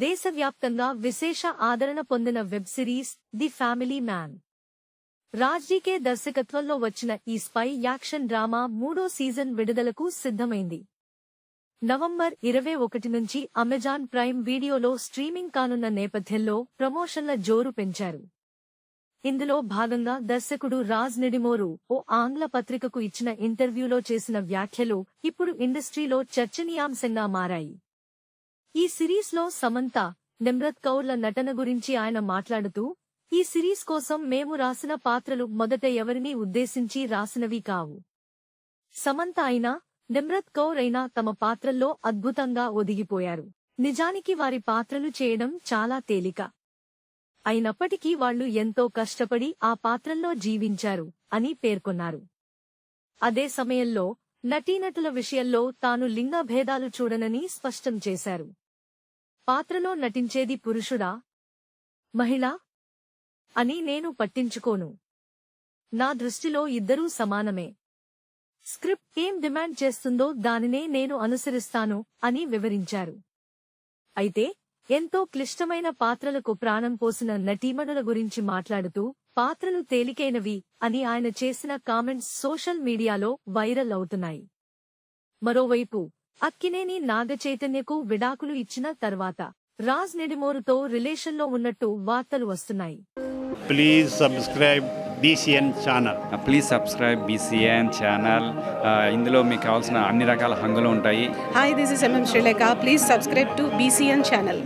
దేశవ్యాప్తంగా విశేష ఆదరణ పొందిన web series the family man. Raj DK దర్శకత్వంలో వచ్చిన ఈ స్పై యాక్షన్ డ్రామా 3వ సీజన్ విడుదలకు సిద్ధమైంది. నవంబర్ 21 నుంచి అమెజాన్ ప్రైమ్ వీడియోలో స్ట్రీమింగ్ కానున్న నేపథ్యంలో ప్రమోషన్ల జోరు పెంచారు. ఇందులో భాగంగా దర్శకుడు రాజ్ నిడిమోరు ఓ ఆంగ్ల పత్రికకు ఇచ్చిన ఇంటర్వ్యూలో చేసిన వ్యాఖ్యలు ఇప్పుడు ఇండస్ట్రీలో చర్చనీయాంశంగా మారాయి. ఈ సిరీస్లో సమంత, నిమ్రత్ కౌర్ల నటన గురించి ఆయన మాట్లాడుతూ, ఈ సిరీస్ కోసం మేము రాసిన పాత్రలు మొదట ఎవరినీ ఉద్దేశించి రాసినవి కావు. సమంత అయినా, నిమ్రత్ కౌర్ అయినా తమ పాత్రల్లో అద్భుతంగా ఒదిగిపోయారు. నిజానికి వారి పాత్రలు చేయడం చాలా తేలిక. అయినప్పటికీ వాళ్లు ఎంతో కష్టపడి ఆ పాత్రల్లో జీవించారు అని పేర్కొన్నారు. అదే సమయంలో నటీనటుల విషయంలో తాను లింగ భేదాలు చూడనని స్పష్టం చేశారు. పాత్రలో నటించేది పురుషుడా, మహిళా అని నేను పట్టించుకోను. నా దృష్టిలో ఇద్దరూ సమానమే. స్క్రిప్ట్ ఏం డిమాండ్ చేస్తుందో దానినే నేను అనుసరిస్తాను అని వివరించారు. అయితే ఎంతో క్లిష్టమైన పాత్రలకు ప్రాణం పోసిన నటీమణుల గురించి మాట్లాడుతూ, పాత్రలు తేలికైనవి అని ఆయన చేసిన కామెంట్స్ సోషల్ మీడియాలో వైరల్ అవుతున్నాయి. మరోవైపు అక్కినేని నాగచైతన్యకు విడాకులు ఇచ్చిన తర్వాత రాజ్ నిడిమోరుతో రిలేషన్లో ఉన్నట్టు వార్తలు వస్తున్నాయి. Please subscribe BCN channel. Please subscribe BCN channel. ఇందులో మీకు కావాల్సిన అన్ని రకాల హంగులు ఉంటాయి. Hi, this is MM Srilekha. Please subscribe to BCN channel.